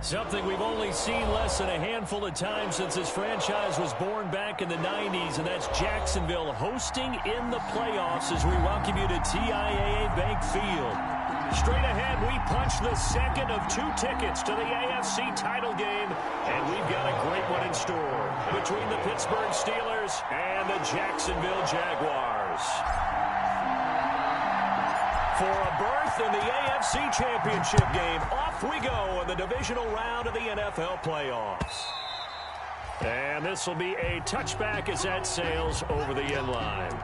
Something we've only seen less than a handful of times since this franchise was born back in the 90s, and that's Jacksonville hosting in the playoffs as we welcome you to TIAA Bank Field. Straight ahead, we punch the second of 2 tickets to the AFC title game, and we've got a great one in store between the Pittsburgh Steelers and the Jacksonville Jaguars. For a berth in the AFC Championship game, off we go in the divisional round of the NFL playoffs. And this will be a touchback as that sails over the end line.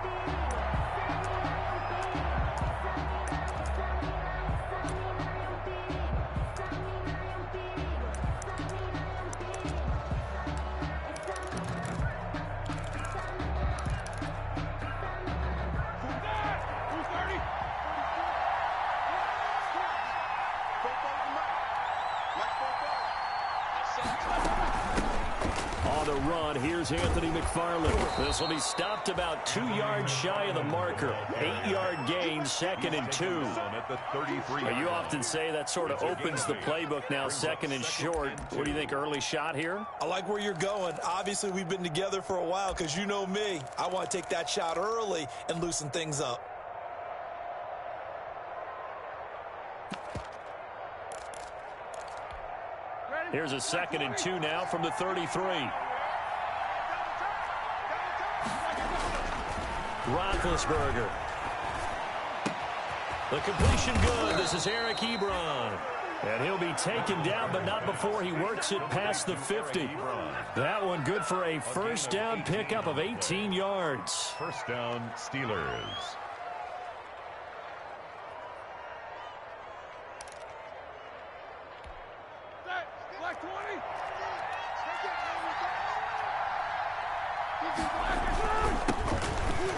On the run, here's Anthony McFarland. This will be stopped about 2 yards shy of the marker. 8-yard gain, 2nd and 2. You often say that sort of opens the playbook now, 2nd and short. What do you think, early shot here? I like where you're going. Obviously, we've been together for a while because you know me. I want to take that shot early and loosen things up. Here's a 2nd and 2 now from the 33. Roethlisberger. The completion good. This is Eric Ebron. And he'll be taken down, but not before he works it past the 50. That one good for a first down pickup of 18 yards. First down, Steelers.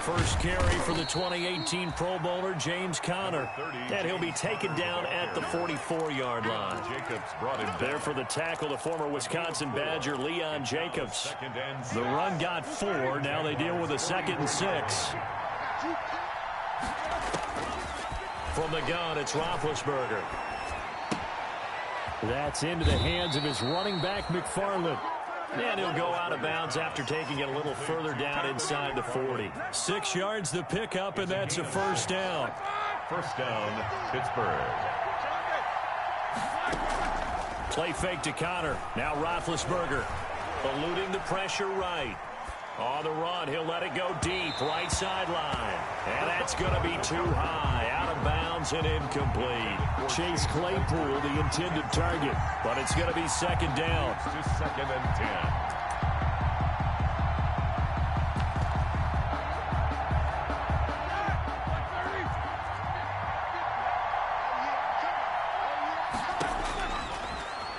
First carry for the 2018 Pro Bowler, James Conner. And he'll be taken down at the 44-yard line. Jacobs brought him there for the tackle, the former Wisconsin Badger, Leon Jacobs. The run got 4. Now they deal with a 2nd and 6. From the gun, it's Roethlisberger. That's into the hands of his running back, McFarland. And he'll go out of bounds after taking it a little further down inside the 40. 6 yards the pickup, and that's a first down. First down, Pittsburgh. Play fake to Conner. Now Roethlisberger eluding the pressure right. On the run, he'll let it go deep, right sideline. And that's going to be too high, out of bounds and incomplete. Chase Claypool, the intended target, but it's going to be 2nd down. To 2nd and 10.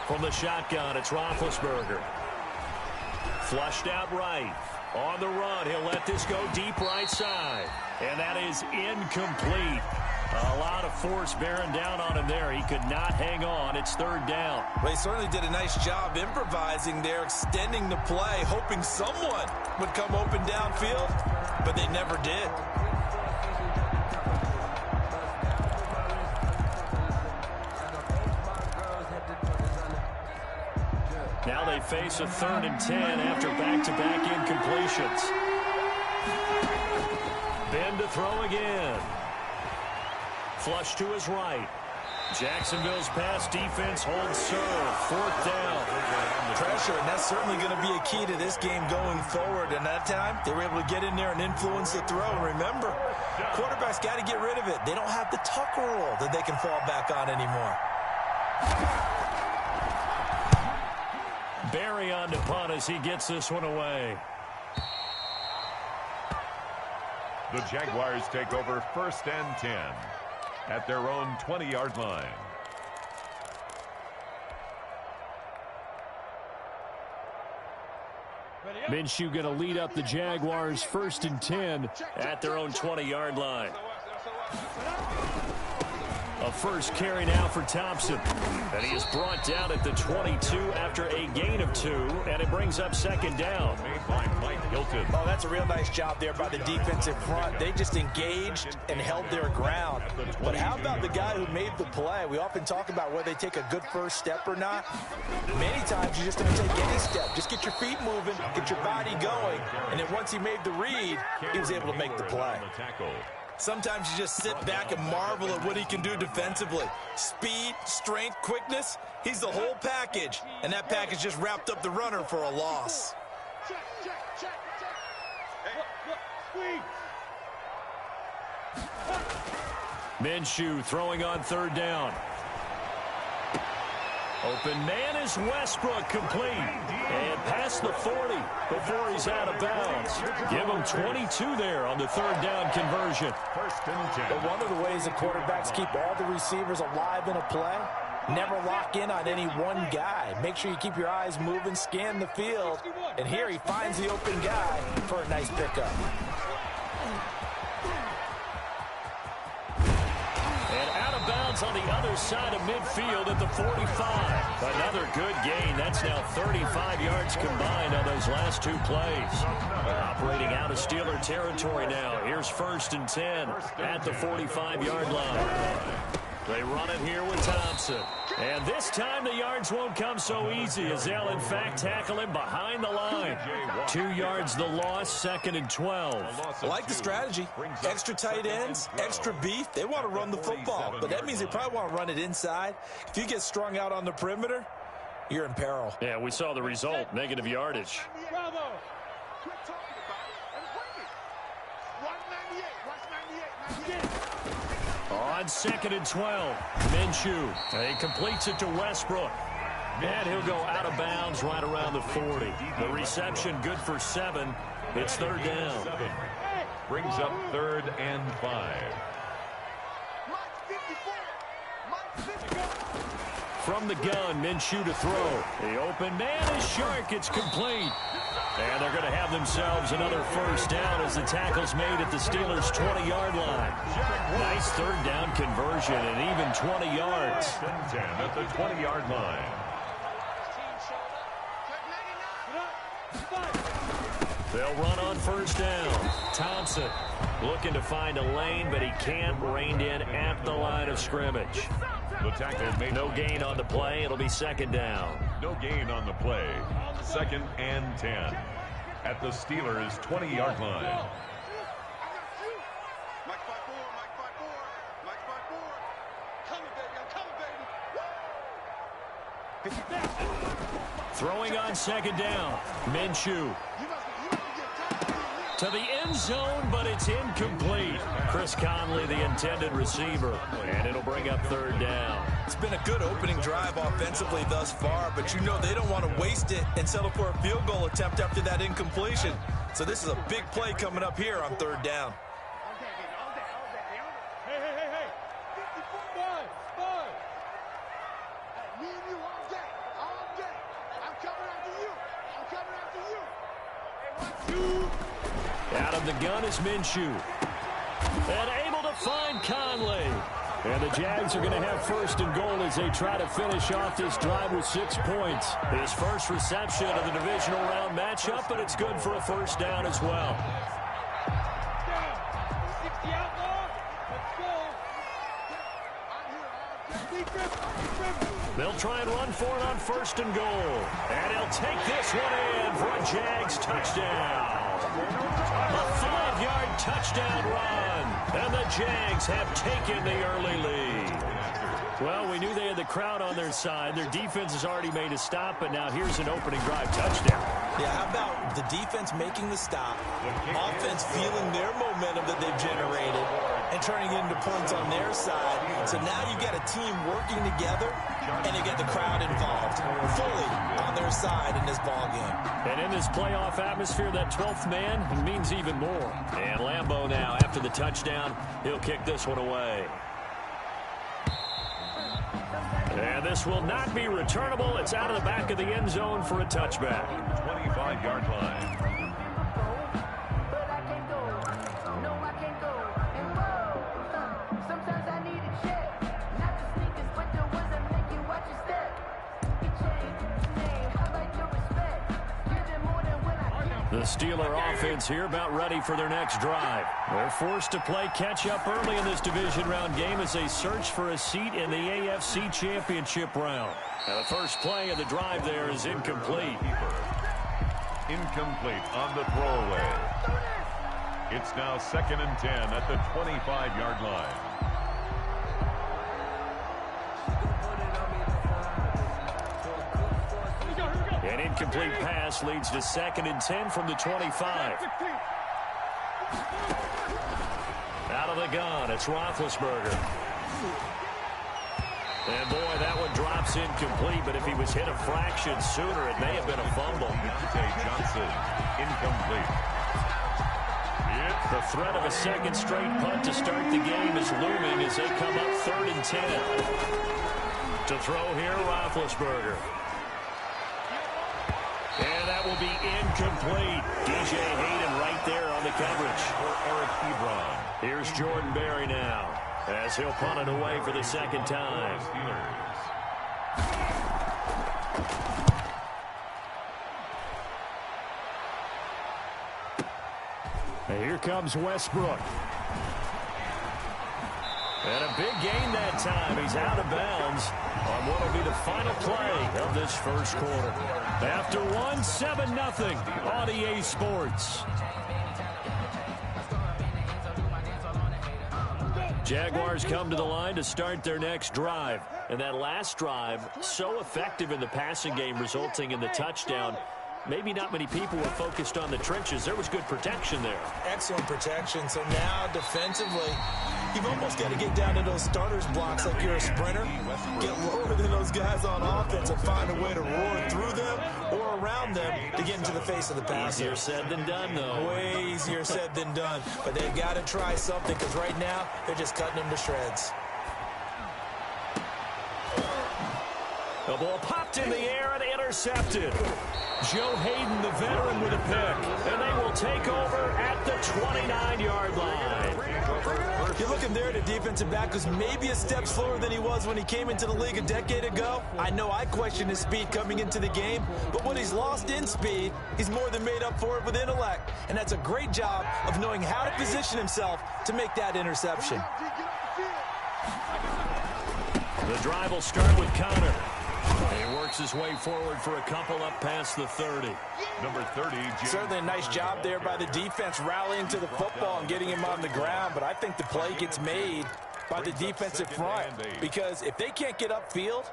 From the shotgun, it's Roethlisberger. Flushed out right. On the run, he'll let this go deep right side. And that is incomplete. A lot of force bearing down on him there. He could not hang on. It's 3rd down. Well, he certainly did a nice job improvising there, extending the play, hoping someone would come open downfield, but they never did. Now they face a 3rd and 10 after back-to-back incompletions. Ben to throw again. Flush to his right. Jacksonville's pass defense holds serve. 4th down. Pressure, and that's certainly going to be a key to this game going forward. And that time, they were able to get in there and influence the throw. And remember, quarterbacks got to get rid of it. They don't have the tucker roll that they can fall back on anymore. Barry on to punt as he gets this one away. The Jaguars take over 1st and 10 at their own 20-yard line. Minshew going to lead up the Jaguars 1st and 10 at their own 20-yard line. A first carry now for Thompson. And he is brought down at the 22 after a gain of 2, and it brings up second down. Oh, that's a real nice job there by the defensive front. They just engaged and held their ground. But how about the guy who made the play? We often talk about whether they take a good first step or not. Many times you just don't take any step. Just get your feet moving, get your body going, and then once he made the read, he was able to make the play. Sometimes you just sit back and marvel at what he can do defensively. Speed, strength, quickness, he's the whole package. And that package just wrapped up the runner for a loss. Minshew throwing on third down. Open man is Westbrook, complete. And past the 40 before he's out of bounds. Give him 22 there on the third down conversion. But one of the ways that quarterbacks keep all the receivers alive in a play, never lock in on any one guy. Make sure you keep your eyes moving, scan the field. And here he finds the open guy for a nice pickup. On the other side of midfield at the 45. Another good gain. That's now 35 yards combined on those last 2 plays. Operating out of Steeler territory now. Here's 1st and 10 at the 45-yard line. They run it here with Thompson. And this time the yards won't come so easy as they'll in fact tackle him behind the line. 2 yards the loss, 2nd and 12. I like the strategy. Extra tight ends, extra beef. They want to run the football, but that means they probably want to run it inside. If you get strung out on the perimeter, you're in peril. Yeah, we saw the result, negative yardage. Bravo. Quit talking about it and bring it. Watch 98. Watch 98. 98. On 2nd and 12, Minshew. He completes it to Westbrook. And he'll go out of bounds right around the 40. The reception good for 7. It's third down. Brings up 3rd and 5. From the gun, Minshew to throw. The open man is Shark. It's complete. And they're going to have themselves another first down as the tackle's made at the Steelers' 20-yard line. Nice third down conversion and even 20 yards. 10 at the 20-yard line. They'll run on first down. Thompson looking to find a lane, but he can't. Reined in at the line of scrimmage. The tackle made no gain on the play. It'll be second down. No gain on the play. 2nd and 10 at the Steelers' 20-yard line. Throwing on second down. Minshew to the end zone, but it's incomplete. Chris Conley, the intended receiver, and it'll bring up third down. It's been a good opening drive offensively thus far, but you know they don't want to waste it and settle for a field goal attempt after that incompletion. So this is a big play coming up here on third down. Hey. 54. Me and you all day. I'm coming after you. Out of the gun is Minshew. And able to find Conley. And the Jags are going to have 1st and goal as they try to finish off this drive with 6 points. His first reception of the divisional round matchup, but it's good for a first down as well. They'll try and run for it on 1st and goal. And he'll take this one in for a Jags touchdown. A 5-yard touchdown run. And the Jags have taken the early lead. Well, we knew they had the crowd on their side. Their defense has already made a stop, but now here's an opening drive touchdown. Yeah, how about the defense making the stop, offense feeling their momentum that they've generated, and turning it into points on their side. So now you got a team working together, and you get the crowd involved, fully on their side in this ball game. And in this playoff atmosphere, that 12th man means even more. And Lambeau now, after the touchdown, he'll kick this one away. And this will not be returnable. It's out of the back of the end zone for a touchback. 25-yard line. Steeler offense here about ready for their next drive. They're forced to play catch-up early in this division round game as they search for a seat in the AFC Championship round. Now, the first play of the drive there is incomplete. Incomplete on the throwaway. It's now 2nd and 10 at the 25-yard line. An incomplete pass leads to 2nd and 10 from the 25. Out of the gun, it's Roethlisberger. And boy, that one drops incomplete, but if he was hit a fraction sooner, it may have been a fumble. Johnson, incomplete. The threat of a second straight punt to start the game is looming as they come up 3rd and 10. To throw here, Roethlisberger. And that will be incomplete. DJ Hayden right there on the coverage. For Eric Ebron. Here's Jordan Berry now, as he'll punt it away for the second time. And here comes Westbrook. And a big gain that time. He's out of bounds on what will be the final play of this first quarter. After one, 7-0 on EA Sports. Jaguars come to the line to start their next drive. And that last drive, so effective in the passing game, resulting in the touchdown. Maybe not many people were focused on the trenches. There was good protection there. Excellent protection. So now, defensively, you've almost got to get down to those starters blocks like you're a sprinter. Get lower than those guys on offense and find a way to roar through them or around them to get into the face of the passer. Easier said than done, though. Way easier said than done. But they've got to try something because right now, they're just cutting them to shreds. The ball popped in the air and intercepted. Joe Hayden, the veteran, with a pick. And they will take over at the 29-yard line. You're looking there at a defensive back who's maybe a step slower than he was when he came into the league a decade ago. I know I questioned his speed coming into the game, but what he's lost in speed, he's more than made up for it with intellect. And that's a great job of knowing how to position himself to make that interception. The drive will start with Connor. He works his way forward for a couple up past the 30. Number 30, certainly a nice job there by the defense rallying to the football and getting him on the ground, but I think the play gets made by the defensive front because if they can't get upfield,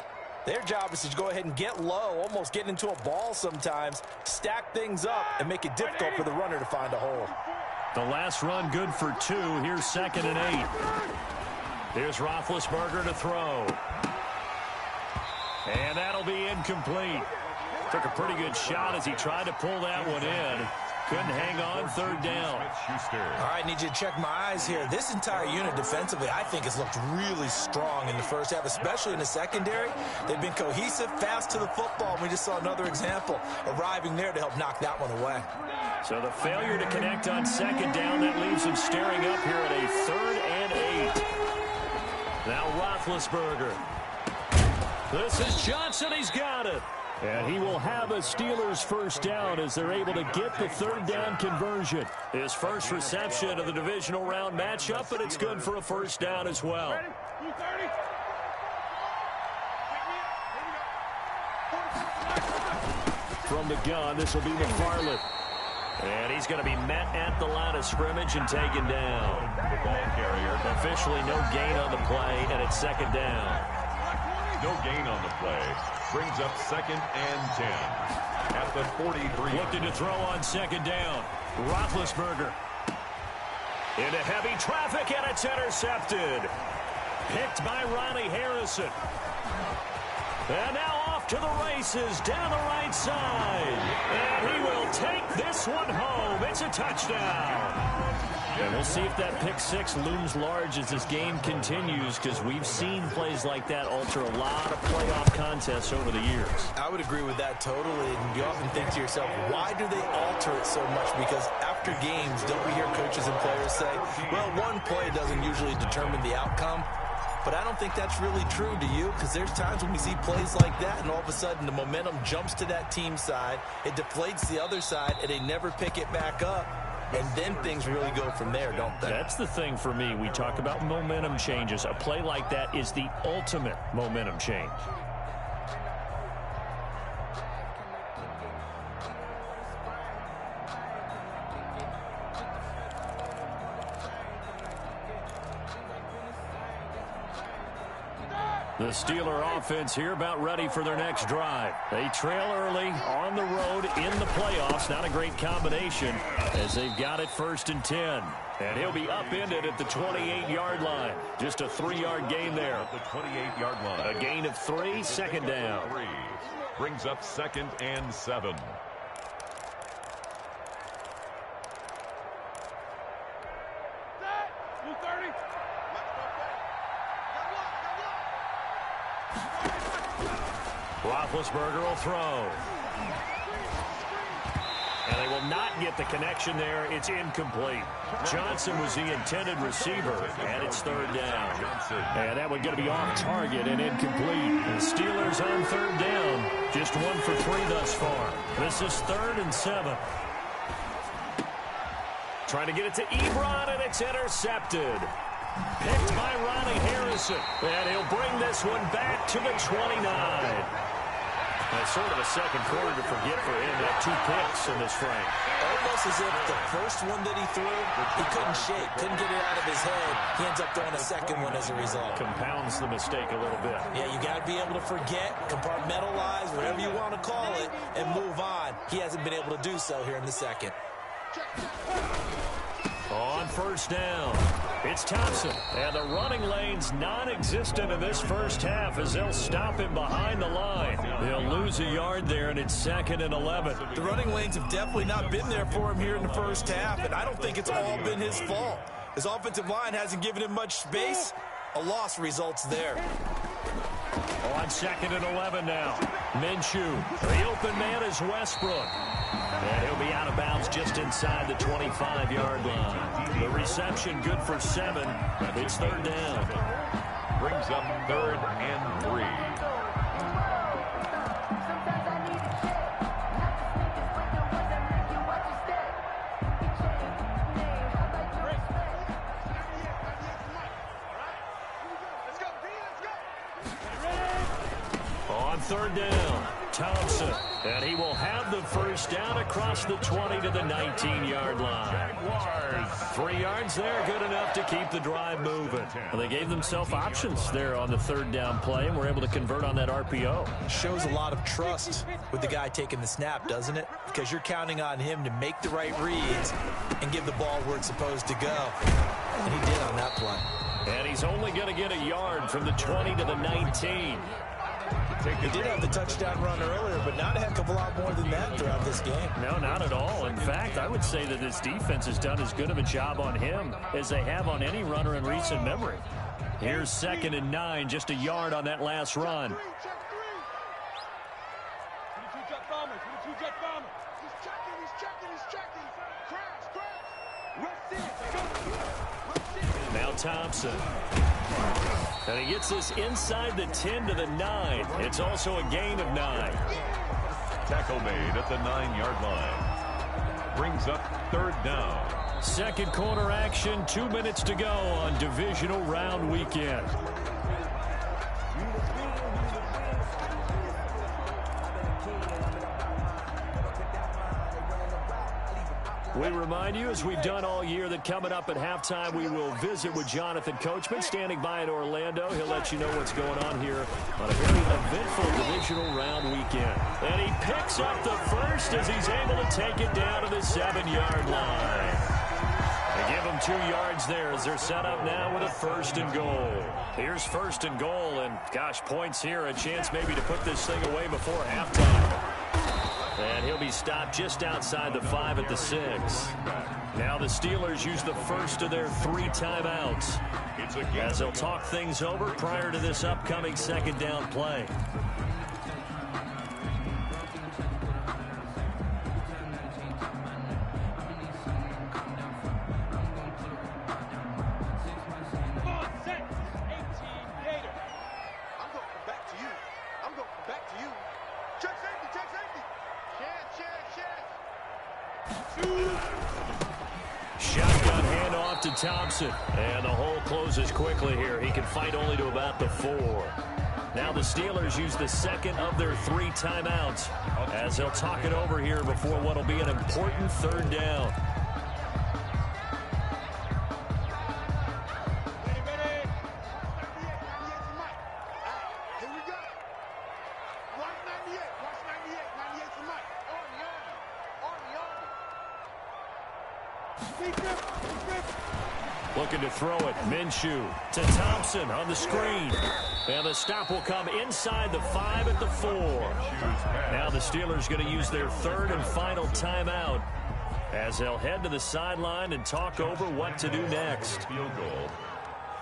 their job is to go ahead and get low, almost get into a ball sometimes, stack things up, and make it difficult for the runner to find a hole. The last run good for 2. Here's 2nd and 8. Here's Roethlisberger to throw. And that'll be incomplete. Took a pretty good shot as he tried to pull that one in. Couldn't hang on, 3rd down. All right, need you to check my eyes here. This entire unit defensively, I think, has looked really strong in the first half, especially in the secondary. They've been cohesive, fast to the football. We just saw another example arriving there to help knock that one away. So the failure to connect on 2nd down, that leaves them staring up here at a 3rd and 8. Now Roethlisberger. This is Johnson. He's got it. And he will have a Steelers first down as they're able to get the 3rd down conversion. His first reception of the divisional round matchup, but it's good for a first down as well. From the gun, this will be McFarland. And he's going to be met at the line of scrimmage and taken down. The ball carrier. Officially no gain on the play, and it's 2nd down. No gain on the play. Brings up 2nd and 10 at the 43. Looking to throw on 2nd down. Roethlisberger. Into heavy traffic, and it's intercepted. Picked by Ronnie Harrison. And now off to the races down the right side. And he will take this one home. It's a touchdown. And we'll see if that pick 6 looms large as this game continues, because we've seen plays like that alter a lot of playoff contests over the years. I would agree with that totally. And you often think to yourself, why do they alter it so much? Because after games, don't we hear coaches and players say, well, one play doesn't usually determine the outcome? but I don't think that's really true, do you? Because there's times when we see plays like that, and all of a sudden the momentum jumps to that team side, it deflates the other side, and they never pick it back up. And then things really go from there, don't they? That's the thing for me. We talk about momentum changes. A play like that is the ultimate momentum change. The Steeler offense here about ready for their next drive. They trail early on the road in the playoffs. Not a great combination as they've got it 1st and 10. And he'll be upended at the 28-yard line. Just a 3-yard gain there. At the 28-yard line. A gain of 3, 2nd down. 3 brings up 2nd and 7. Roethlisberger will throw. And they will not get the connection there. It's incomplete. Johnson was the intended receiver, and it's 3rd down. And that one going to be off target and incomplete. The Steelers on 3rd down. Just 1 for 3 thus far. This is 3rd and 7. Trying to get it to Ebron, and it's intercepted. Picked by Ronnie Harrison. And he'll bring this one back to the 29. That's sort of a second quarter to forget for him. That 2 picks in this frame. Almost as if the first one that he threw, he couldn't shake, couldn't get it out of his head. He ends up throwing a second one as a result. Compounds the mistake a little bit. Yeah, you got to be able to forget, compartmentalize, whatever you want to call it, and move on. He hasn't been able to do so here in the second. On 1st down, it's Thompson. And the running lane's non-existent in this first half as they'll stop him behind the line. They'll lose a yard there, and it's 2nd and 11. The running lanes have definitely not been there for him here in the first half, and I don't think it's all been his fault. His offensive line hasn't given him much space. A loss results there. On 2nd and 11 now. Minshew. The open man is Westbrook. And he'll be out of bounds just inside the 25-yard line. The reception good for 7. It's 3rd down. Brings up 3rd and 3. On 3rd down, Thompson. And he will have the first down across the 20 to the 19-yard line. 3 yards there, good enough to keep the drive moving. Well, they gave themselves options there on the 3rd down play, and were able to convert on that RPO. Shows a lot of trust with the guy taking the snap, doesn't it? Because you're counting on him to make the right reads and give the ball where it's supposed to go. And he did on that play. And he's only going to get a yard from the 20 to the 19. He did have the touchdown run earlier, but not a heck of a lot more than that throughout this game. No, not at all. In fact, I would say that this defense has done as good of a job on him as they have on any runner in recent memory. Here's 2nd and 9, just a yard on that last run. Now Thompson. And he gets this inside the 10 to the 9. It's also a gain of 9. Tackle made at the 9-yard line. Brings up 3rd down. Second quarter action, 2 minutes to go on divisional round weekend. We remind you, as we've done all year, that coming up at halftime, we will visit with Jonathan Coachman, standing by in Orlando. He'll let you know what's going on here on a very eventful divisional round weekend. And he picks up the first as he's able to take it down to the 7-yard line. They give him 2 yards there as they're set up now with a 1st and goal. Here's 1st and goal, and gosh, points here, a chance maybe to put this thing away before halftime. And he'll be stopped just outside the 5 at the 6. Now the Steelers use the first of their 3 timeouts as they'll talk things over prior to this upcoming 2nd down play. to Thompson. And the hole closes quickly here. He can fight only to about the 4. Now the Steelers use the second of their 3 timeouts as they'll talk it over here before what will be an important 3rd down. Looking to throw it. Minshew to Thompson on the screen. And the stop will come inside the 5 at the 4. Now the Steelers going to use their 3rd and final timeout as they'll head to the sideline and talk over what to do next. Field goal,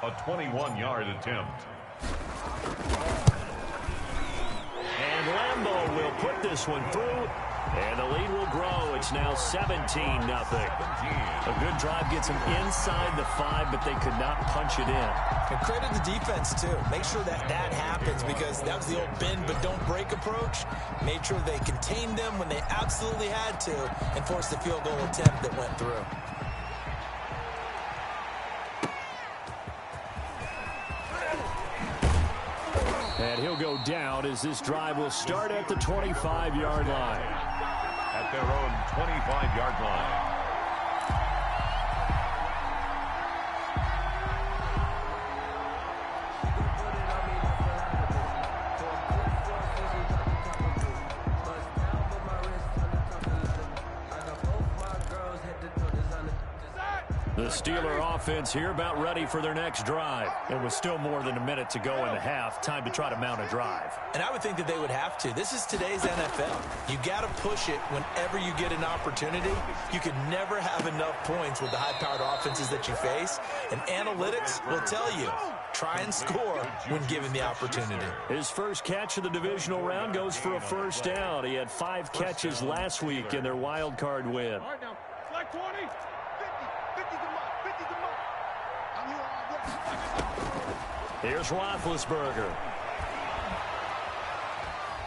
a 21-yard attempt. And Lambeau will put this one through. And the lead will grow. It's now 17-0. A good drive gets them inside the 5, but they could not punch it in. And credit the defense, too. Make sure that happens because that was the old bend but don't break approach. Made sure they contained them when they absolutely had to and forced the field goal attempt that went through. And he'll go down as this drive will start at the 25-yard line. At their own 25-yard line. The Steeler offense here about ready for their next drive. It was still more than a minute to go in the half. Time to try to mount a drive. And I would think that they would have to. This is today's NFL. You got to push it whenever you get an opportunity. You can never have enough points with the high-powered offenses that you face. And analytics will tell you, try and score when given the opportunity. His first catch of the divisional round goes for a 1st down. He had 5 catches last week in their wild card win. All right, now, select 20. 50 them up. 50 them up. I'm here all day. Here's Roethlisberger.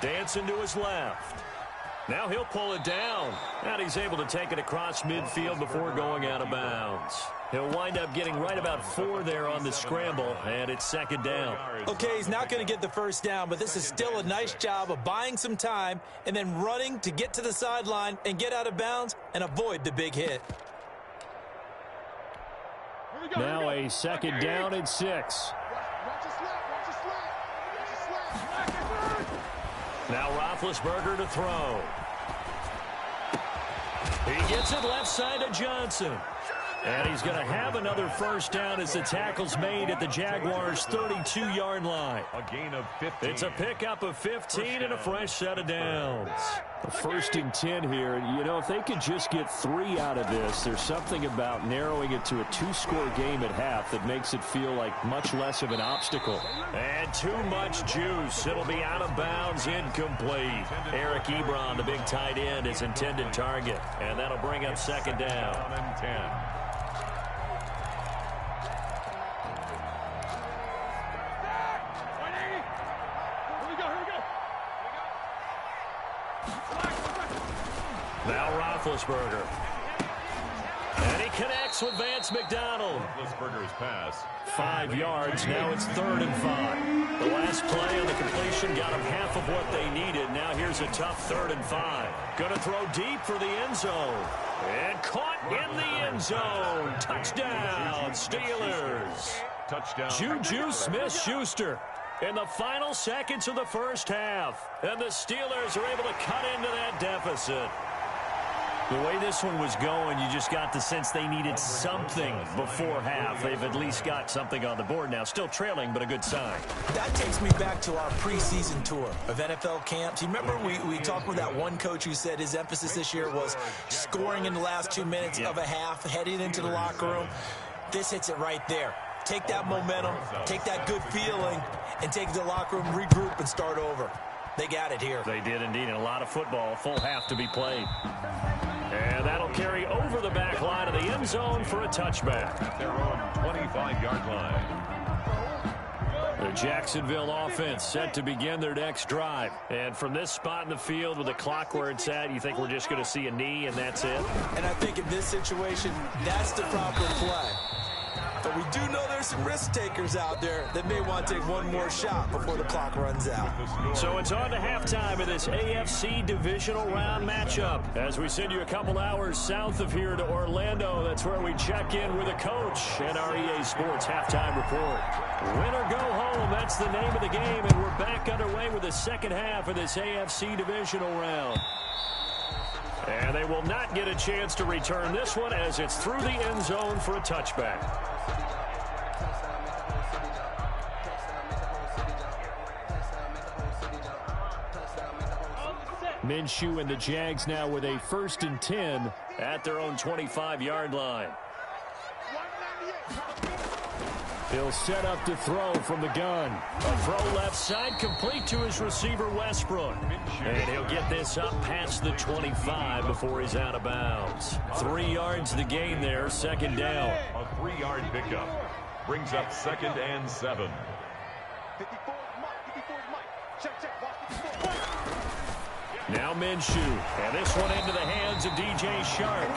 Dancing to his left. Now he'll pull it down. And he's able to take it across midfield before going out of bounds. He'll wind up getting right about 4 there on the scramble, and it's 2nd down. Okay, he's not going to get the 1st down, but this is still a nice job of buying some time and then running to get to the sideline and get out of bounds and avoid the big hit. Now a 2nd down and 6. Watch your slap. Watch your slap. Watch your slap. Now Roethlisberger to throw. He gets it left side to Johnson. And he's going to have another 1st down as the tackle's made at the Jaguars' 32-yard line. A gain of 15. It's a pickup of 15 and a fresh set of downs. A 1st and 10 here. And, you know, if they could just get 3 out of this, there's something about narrowing it to a 2-score game at half that makes it feel like much less of an obstacle. And too much juice. It'll be out of bounds, incomplete. Eric Ebron, the big tight end, is intended target. And that'll bring up 2nd down. 10. Now Roethlisberger. And he connects with Vance McDonald. Roethlisberger's pass. 5 yards. Now it's 3rd and 5. The last play on the completion got them half of what they needed. Now here's a tough 3rd and 5. Going to throw deep for the end zone. And caught in the end zone. Touchdown, Steelers. Touchdown. Juju Smith-Schuster in the final seconds of the 1st half. And the Steelers are able to cut into that deficit. The way this one was going, you just got the sense they needed something before half. They've at least got something on the board now. Still trailing, but a good sign. That takes me back to our preseason tour of NFL camps. You remember we talked with that one coach who said his emphasis this year was scoring in the last 2 minutes of a half, heading into the locker room. This hits it right there. Take that momentum, take that good feeling, and take it to the locker room, regroup, and start over. They got it here. They did indeed, and a lot of football, full half to be played. And that'll carry over the back line of the end zone for a touchback. At their own 25-yard line. The Jacksonville offense set to begin their next drive. And from this spot in the field with the clock where it's at, you think we're just going to see a knee and that's it? And I think in this situation, that's the proper play. But we do know there's some risk takers out there that may want to take one more shot before the clock runs out. So it's on to halftime of this AFC divisional round matchup. As we send you a couple hours south of here to Orlando, that's where we check in with a coach and our EA Sports halftime report. Win or go home, that's the name of the game, and we're back underway with the second half of this AFC divisional round. And they will not get a chance to return this one as it's through the end zone for a touchback. Minshew and the Jags now with a 1st and 10 at their own 25-yard line. He'll set up to throw from the gun. A throw left side, complete to his receiver, Westbrook. And he'll get this up past the 25 before he's out of bounds. 3 yards the gain there, second down. A 3-yard pickup brings up 2nd and 7. 54 Mike. Check. Now Minshew, and this one into the hands of DJ Shark.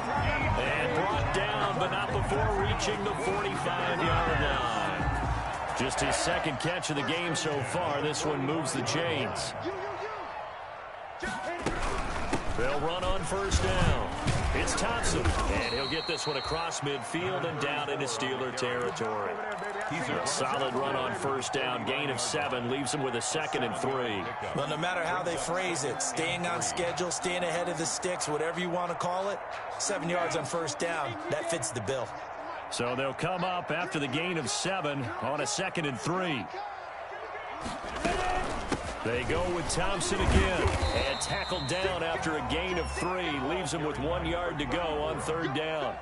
And brought down, but not before reaching the 45-yard line. Just his second catch of the game so far. This one moves the chains. They'll run on 1st down. It's Thompson, and he'll get this one across midfield and down into Steeler territory. A solid run on 1st down, gain of 7, leaves him with a 2nd and 3. Well, no matter how they phrase it, staying on schedule, staying ahead of the sticks, whatever you want to call it, 7 yards on 1st down, that fits the bill. So they'll come up after the gain of 7 on a 2nd and 3. They go with Thompson again, and tackled down after a gain of 3. Leaves him with 1 yard to go on 3rd down.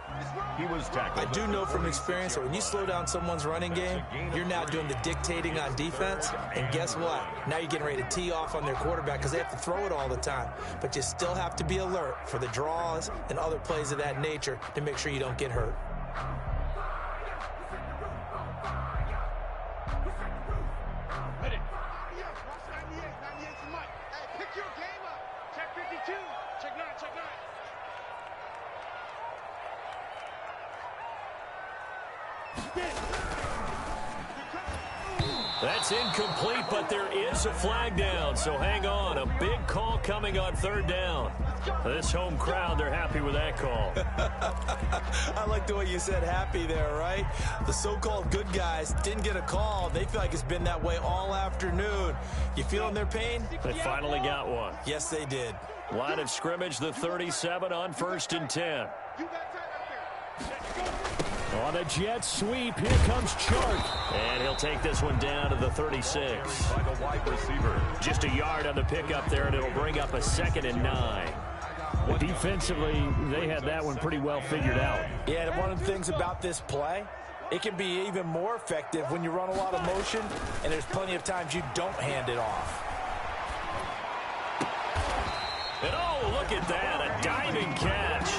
He was tackled. I do know from experience that when you slow down someone's running game, you're now doing the dictating on defense. And guess what? Now you're getting ready to tee off on their quarterback because they have to throw it all the time. But you still have to be alert for the draws and other plays of that nature to make sure you don't get hurt. That's incomplete, but there is a flag down, so hang on. A big call coming on 3rd down. This home crowd, they're happy with that call. I like the way you said happy there, right? The so-called good guys didn't get a call. They feel like it's been that way all afternoon. You feeling their pain? They finally got one. Yes, they did. Line of scrimmage, the 37 on 1st and 10. On a jet sweep, here comes Chark. And he'll take this one down to the 36. By the wide receiver. Just a yard on the pickup there, and it'll bring up a 2nd and 9. Defensively, they had that one pretty well figured out. Yeah, and one of the things about this play, it can be even more effective when you run a lot of motion, and there's plenty of times you don't hand it off. And oh, look at that, a diving catch.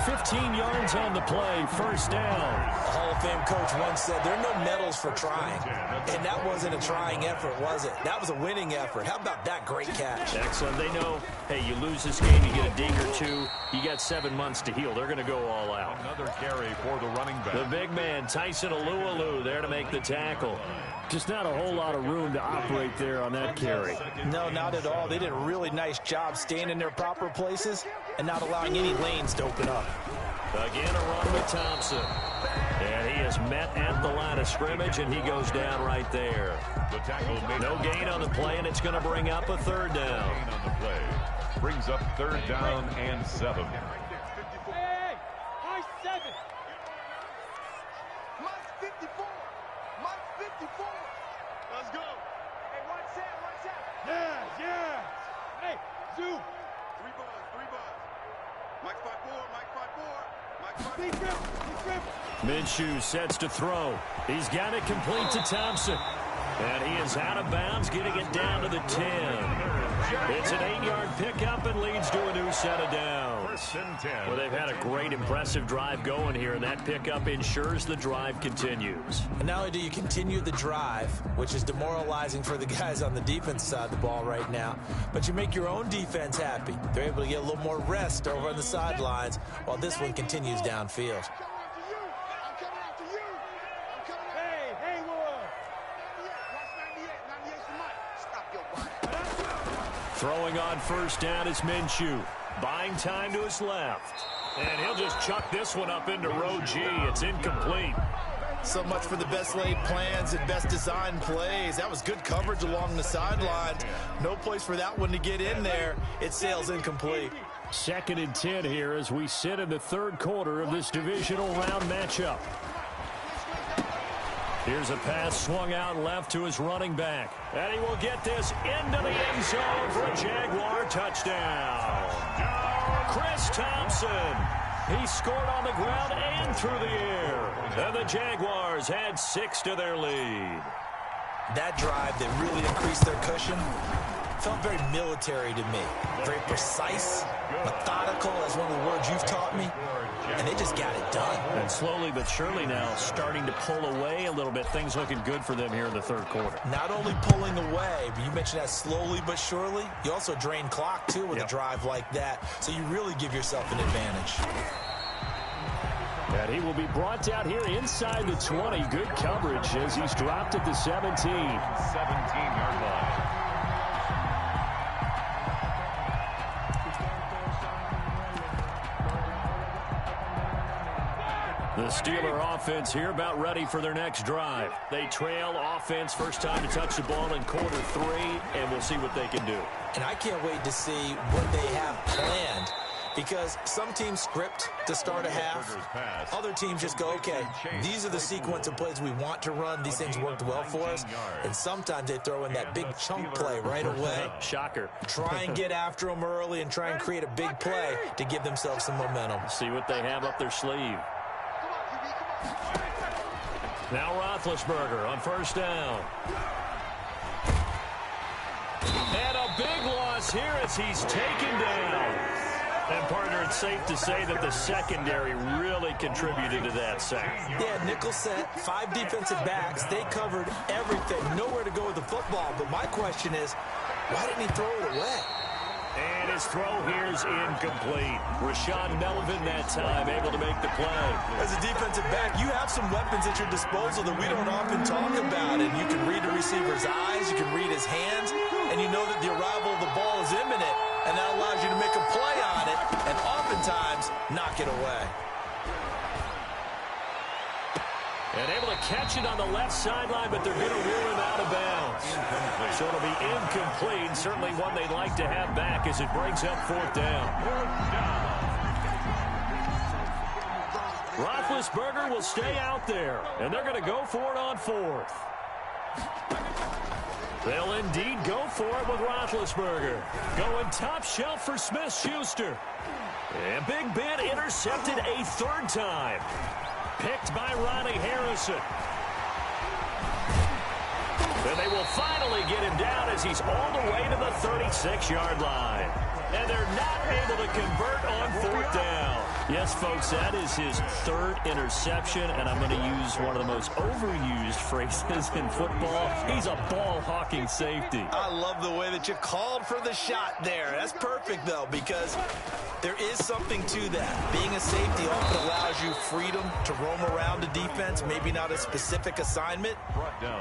15 yards on the play, 1st down. A Hall of Fame coach once said, there are no medals for trying. And that wasn't a trying effort, was it? That was a winning effort. How about that great catch? Excellent. They know, hey, you lose this game, you get a ding or 2. You got 7 months to heal. They're going to go all out. Another carry for the running back. The big man, Tyson Alualu, there to make the tackle. Just not a whole lot of room to operate there on that carry. No, not at all. They did a really nice job staying in their proper places and not allowing any lanes to open up. Again, a run with Thompson. And he is met at the line of scrimmage, and he goes down right there. The tackle made no gain on the play, and it's going to bring up a 3rd down. Gain on the play brings up 3rd down and 7. Hey, high 7. Mike 54. Mike 54. Let's go. Hey, watch that. Yeah. Hey, Zoo. 3 bars. Mike 5-4. Minshew sets to throw. He's got it complete to Thompson. And he is out of bounds, getting it down to the 10. It's an 8-yard pickup and leads to a new set of downs. 1st and 10. Well, they've had a great, impressive drive going here, and that pickup ensures the drive continues. And not only do you continue the drive, which is demoralizing for the guys on the defense side of the ball right now, but you make your own defense happy. They're able to get a little more rest over on the sidelines while this one continues downfield. Throwing on first down is Minshew. Buying time to his left. And he'll just chuck this one up into row G. It's incomplete. So much for the best laid plans and best designed plays. That was good coverage along the sideline. No place for that one to get in there. It sails incomplete. 2nd and 10 here as we sit in the 3rd quarter of this divisional round matchup. Here's a pass swung out left to his running back. And he will get this into the end zone for a Jaguar touchdown. Chris Thompson. He scored on the ground and through the air. And the Jaguars add 6 to their lead. That drive that really increased their cushion felt very military to me. Very precise, methodical, that's one of the words you've taught me. And they just got it done. And slowly but surely now starting to pull away a little bit. Things looking good for them here in the 3rd quarter. Not only pulling away, but you mentioned that slowly but surely. You also drain clock, too, with a drive like that. So you really give yourself an advantage. And he will be brought down here inside the 20. Good coverage as he's dropped at the 17. 17-yard line. The Steeler offense here about ready for their next drive. They trail offense first time to touch the ball in quarter 3, and we'll see what they can do. And I can't wait to see what they have planned, because some teams script to start a half. Other teams just go, okay, these are the sequence of plays we want to run. These things worked well for us. And sometimes they throw in that big chunk play right away. Shocker. Try and get after them early and try and create a big play to give themselves some momentum. See what they have up their sleeve. Now Roethlisberger on first down. And a big loss here as he's taken down. And, partner, it's safe to say that the secondary really contributed to that sack. Yeah, nickel set, 5 defensive backs. They covered everything. Nowhere to go with the football. But my question is, why didn't he throw it away? And his throw here is incomplete. Rashawn Melvin that time able to make the play. As a defensive back, you have some weapons at your disposal that we don't often talk about. And you can read the receiver's eyes, you can read his hands, and you know that the arrival of the ball is imminent. And that allows you to make a play on it and oftentimes knock it away. And able to catch it on the left sideline, but they're going to rule him out of bounds. So it'll be incomplete. Certainly one they'd like to have back as it brings up 4th down. Roethlisberger will stay out there, and they're going to go for it on 4th. They'll indeed go for it with Roethlisberger. Going top shelf for Smith-Schuster. And Big Ben intercepted a 3rd time. Picked by Ronnie Harrison. Then they will finally get him down as he's all the way to the 36-yard line. And they're not able to convert on 4th down. Yes, folks, that is his 3rd interception, and I'm going to use one of the most overused phrases in football. He's a ball-hawking safety. I love the way that you called for the shot there. That's perfect, though, because there is something to that. Being a safety often allows you freedom to roam around the defense, maybe not a specific assignment.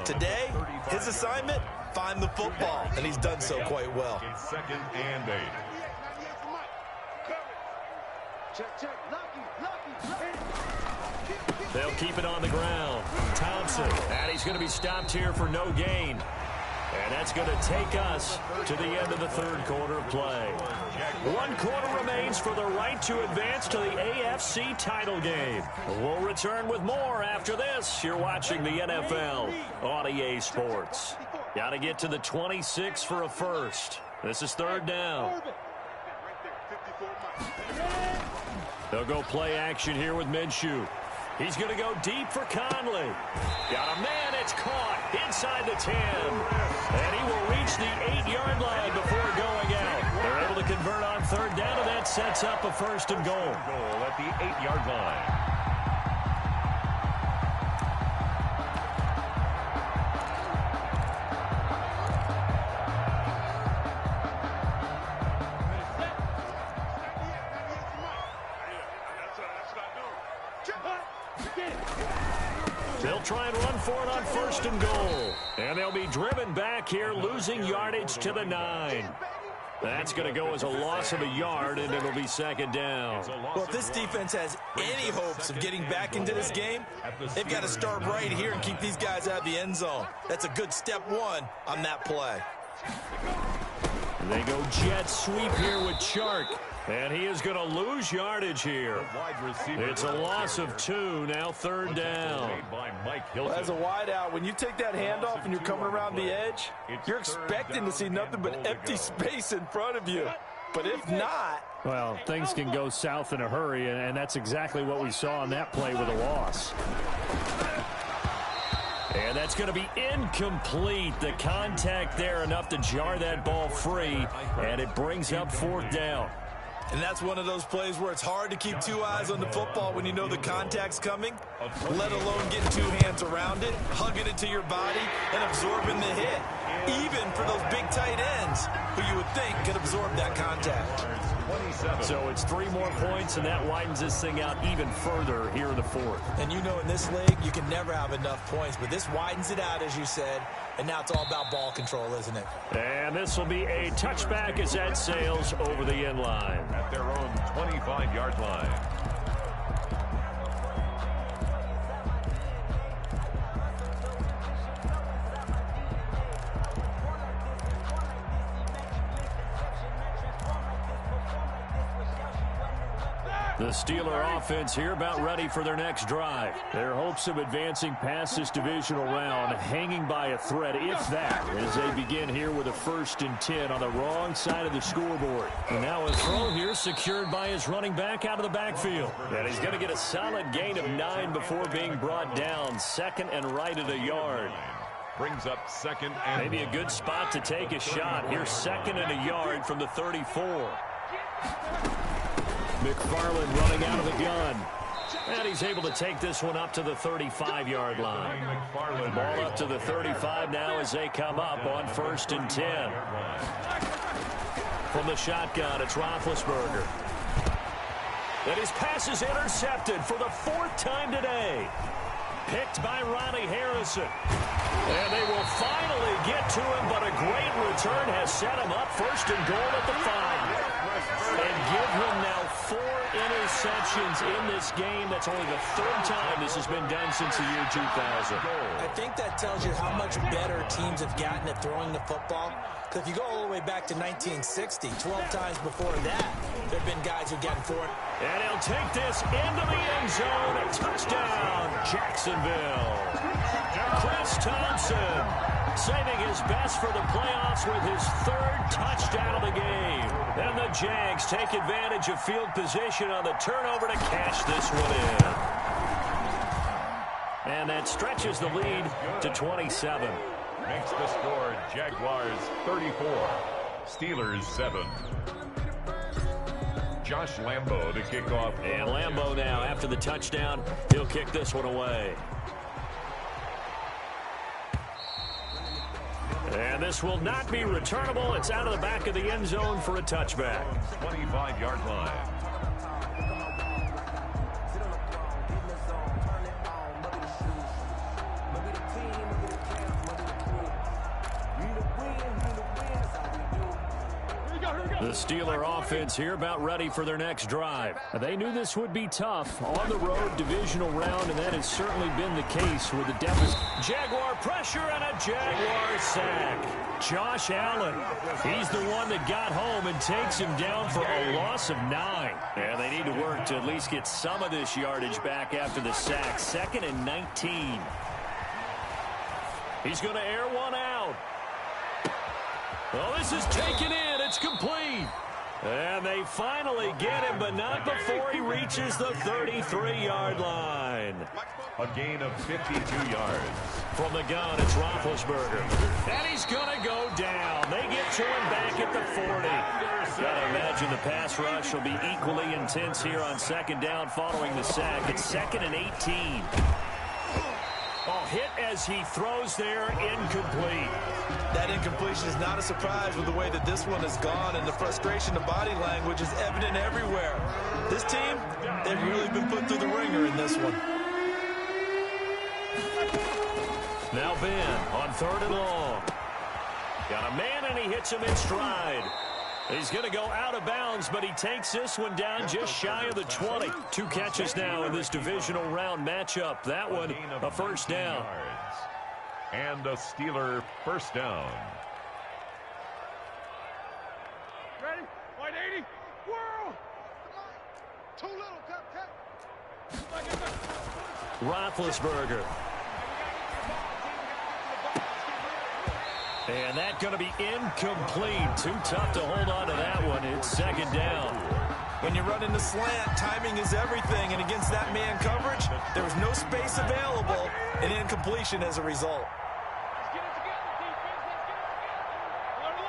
Today, his assignment, find the football, and he's done so quite well. 2nd and 8. They'll keep it on the ground. Thompson, and he's going to be stopped here for no gain. And that's going to take us to the end of the 3rd quarter of play. 1 quarter remains for the right to advance to the AFC title game. We'll return with more after this. You're watching the NFL on EA Sports. Got to get to the 26 for a first. This is 3rd down. They'll go play action here with Minshew. He's going to go deep for Conley. Got a man, it's caught inside the 10. And he will reach the 8-yard line before going out. They're able to convert on 3rd down, and that sets up a 1st and goal. Goal at the 8-yard line. They'll try and run for it on 1st and goal. And they'll be driven back here, losing yardage to the 9. That's going to go as a loss of a yard, and it'll be second down. Well, if this defense has any hopes of getting back into this game, they've got to start right here and keep these guys out of the end zone. That's a good step one on that play. They go jet sweep here with Chark. And he is going to lose yardage here. It's a loss of 2, now third down. Well, as a wide out, when you take that handoff and you're coming around the edge, you're expecting to see nothing but empty space in front of you. But if not... Well, things can go south in a hurry, and that's exactly what we saw on that play with a loss. And that's going to be incomplete. The contact there enough to jar that ball free, and it brings up fourth down. And that's one of those plays where it's hard to keep two eyes on the football when you know the contact's coming, let alone getting two hands around it, hugging it to your body, and absorbing the hit. Even for those big tight ends who you would think could absorb that contact. So it's 3 more points, and that widens this thing out even further here in the fourth. And you know in this league, you can never have enough points, but this widens it out, as you said, and now it's all about ball control, isn't it? And this will be a touchback as that sails over the end line. At their own 25-yard line. The Steeler offense here about ready for their next drive. Their hopes of advancing past this divisional round hanging by a thread, if that, as they begin here with a 1st and 10 on the wrong side of the scoreboard. And now a throw here secured by his running back out of the backfield. And he's going to get a solid gain of 9 before being brought down. 2nd and right at a yard. Brings up 2nd and... Maybe a good spot to take a shot. Here's 2nd and a yard from the 34. McFarland running out of the gun. And he's able to take this one up to the 35-yard line. Ball up to the 35 now as they come up on 1st and 10. From the shotgun, it's Roethlisberger. And his pass is intercepted for the 4th time today. Picked by Ronnie Harrison. And they will finally get to him, but a great return has set him up 1st and goal at the 5. And give him now 4 interceptions in this game. That's only the 3rd time this has been done since the year 2000. I think that tells you how much better teams have gotten at throwing the football. Because if you go all the way back to 1960, 12 times before that, there have been guys who've gotten 4. And he'll take this into the end zone. A touchdown, Jacksonville. Chris Thompson saving his best for the playoffs with his 3rd touchdown of the game. And the Jags take advantage of field position on the turnover to cash this one in. And that stretches the lead to 27. Makes the score Jaguars 34, Steelers 7. Josh Lambo to kick off. And Lambo now, after the touchdown, he'll kick this one away. And this will not be returnable. It's out of the back of the end zone for a touchback. 25-yard line. The Steeler offense here about ready for their next drive. They knew this would be tough on the road divisional round, and that has certainly been the case with the deficit. Jaguar pressure and a Jaguar sack. Josh Allen, he's the one that got home and takes him down for a loss of 9. And they need to work to at least get some of this yardage back after the sack. 2nd and 19. He's going to air one out. Well, this is taken in. It's complete. And they finally get him, but not before he reaches the 33-yard line. A gain of 52 yards. From the gun, it's Roethlisberger. And he's going to go down. They get to him back at the 40. Gotta imagine the pass rush will be equally intense here on 2nd down following the sack. It's 2nd and 18. Oh, hit as he throws there, incomplete. That incompletion is not a surprise with the way that this one has gone, and the frustration of body language is evident everywhere. This team, they've really been put through the ringer in this one. Now Ben on 3rd and long. Got a man, and he hits him in stride. He's going to go out of bounds, but he takes this one down just shy of the 20. 2 catches now in this divisional round matchup. That one, a first down. And a Steeler first down. Ready? 180. Whirl. Too little. Cut. Roethlisberger. And that's going to be incomplete. Too tough to hold on to that one. It's second down. When you run in the slant, timing is everything. And against that man coverage, there was no space available. An incompletion as a result. Let's get it together, defense. Let's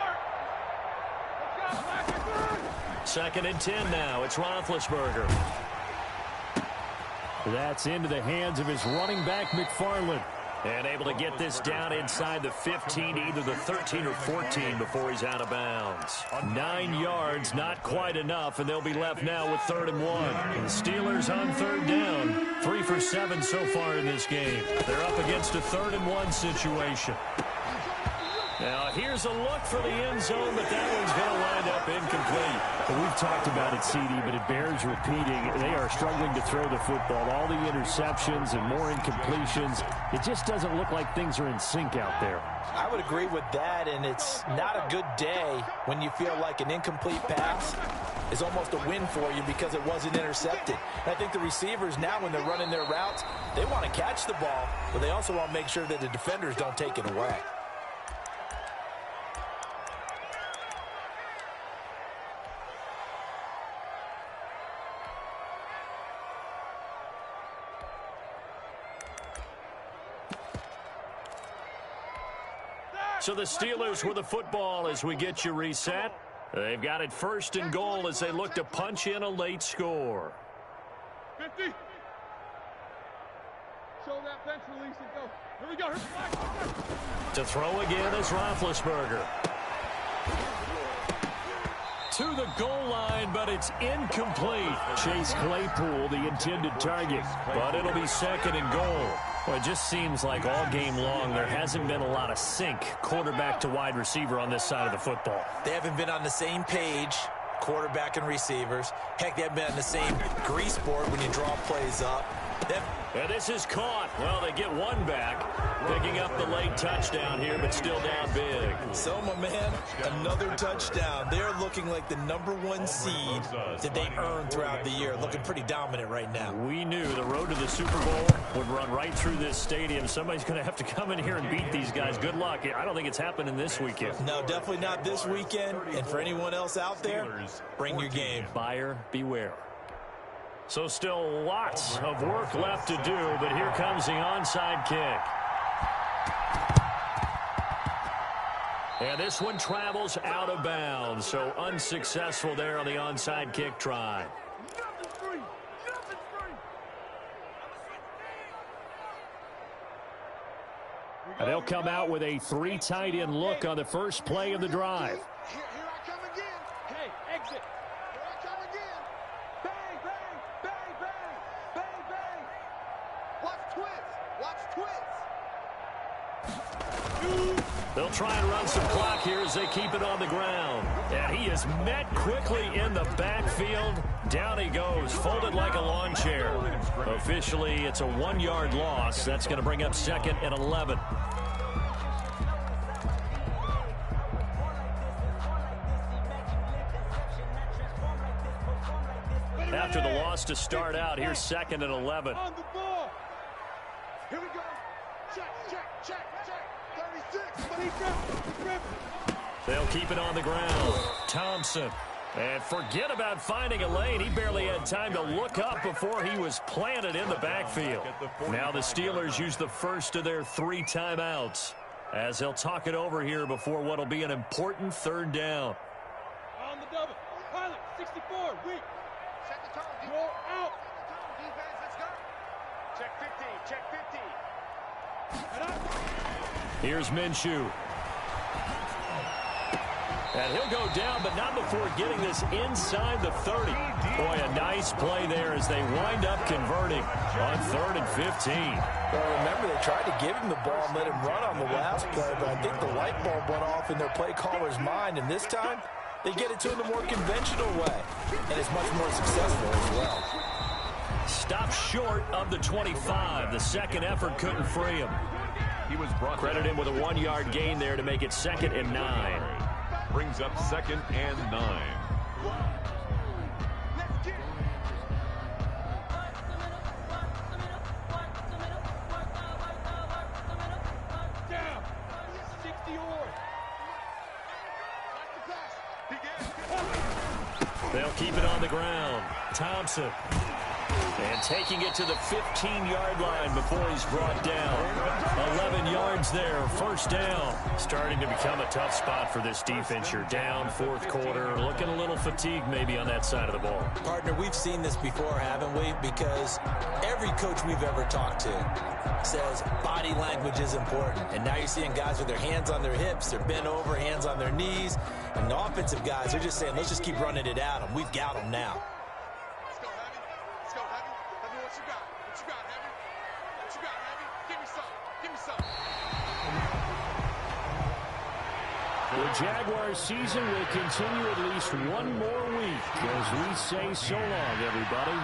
get it together. Alert, alert. Second and 10 now. It's Roethlisberger. That's into the hands of his running back, McFarland. And able to get this down inside the 15, either the 13 or 14 before he's out of bounds. 9 yards, not quite enough, and they'll be left now with 3rd and 1. The Steelers on 3rd down, 3 for 7 so far in this game. They're up against a 3rd and 1 situation. Now, here's a look for the end zone, but that one's going to wind up incomplete. Well, we've talked about it, CD, but it bears repeating. They are struggling to throw the football. All the interceptions and more incompletions. It just doesn't look like things are in sync out there. I would agree with that, and it's not a good day when you feel like an incomplete pass is almost a win for you because it wasn't intercepted. And I think the receivers now, when they're running their routes, they want to catch the ball, but they also want to make sure that the defenders don't take it away. So the Steelers with the football as we get you reset. They've got it 1st and goal as they look to punch in a late score. 50. Show that bench release and go. Here we go. Here's the flag. To throw again is Roethlisberger. To the goal line, but it's incomplete. Chase Claypool, the intended target, but it'll be 2nd and goal. Well, it just seems like all game long there hasn't been a lot of sync quarterback to wide receiver on this side of the football. They haven't been on the same page, quarterback and receivers. Heck, they haven't been on the same grease board when you draw plays up. And this is caught. Well, they get one back, picking up the late touchdown here, but still down big. So, my man, another touchdown. They're looking like the #1 seed that they earned throughout the year. Looking pretty dominant right now. We knew the road to the Super Bowl would run right through this stadium. Somebody's going to have to come in here and beat these guys. Good luck. I don't think it's happening this weekend. No, definitely not this weekend. And for anyone else out there, bring your game. Buyer beware. So still lots of work left to do, but here comes the onside kick. And this one travels out of bounds, so unsuccessful there on the onside kick try. And they'll come out with a 3 tight end look on the first play of the drive. Here I come again. Hey, exit. Here I come again. Bang, bang, bang, bang, bang, bang. Watch twist. They'll try and run some clock here as they keep it on the ground. And he is met quickly in the backfield. Down he goes, folded like a lawn chair. Officially, it's a 1-yard loss. That's going to bring up 2nd and 11. After the loss to start out, here's 2nd and 11. On the ball. Here we go. Check. 36. But he's ripping. They'll keep it on the ground. Thompson. And forget about finding a lane. He barely had time to look up before he was planted in the backfield. Now the Steelers use the first of their 3 timeouts as they'll talk it over here before what will be an important 3rd down. On the double. Pilot, 64. Weak. Set the tone. Roll out. Defense, let's go. Check 50. Here's Minshew. And he'll go down, but not before getting this inside the 30. Boy, a nice play there as they wind up converting on 3rd and 15. Well, remember, they tried to give him the ball and let him run on the last play, but I think the light bulb went off in their play caller's mind, and this time They get it to him the more conventional way, and it's much more successful as well. Stopped short of the 25. The second effort couldn't free him. He was brought Credit him with a 1-yard gain there to make it 2nd and 9. Brings up 2nd and 9. They'll keep it on the ground. Thompson. And taking it to the 15-yard line before he's brought down. 11 yards there, 1st down. Starting to become a tough spot for this defense. You're down 4th quarter, looking a little fatigued maybe on that side of the ball. Partner, we've seen this before, haven't we? Because every coach we've ever talked to says body language is important. And now you're seeing guys with their hands on their hips, they're bent over, hands on their knees. And the offensive guys are just saying, let's just keep running it at them. We've got them now. The Jaguars season will continue at least one more week as we say so long, everybody.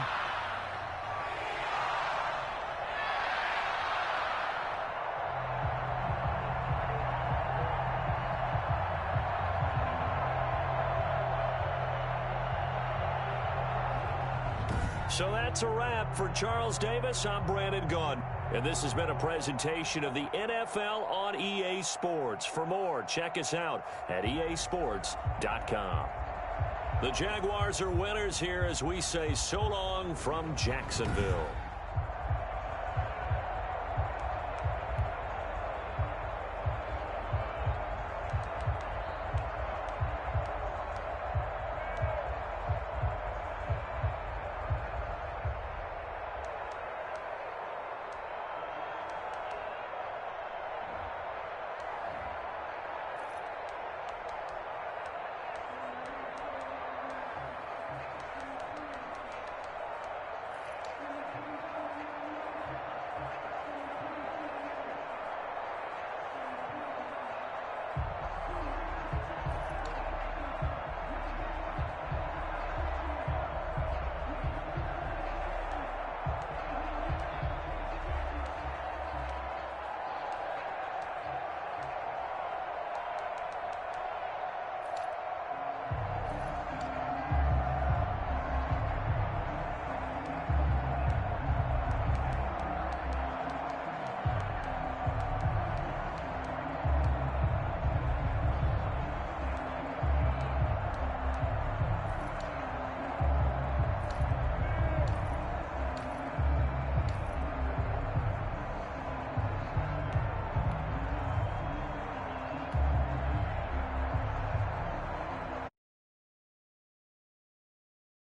So that's a wrap for Charles Davis. I'm Brandon Gaudin. And this has been a presentation of the NFL on EA Sports. For more, check us out at easports.com. The Jaguars are winners here as we say so long from Jacksonville.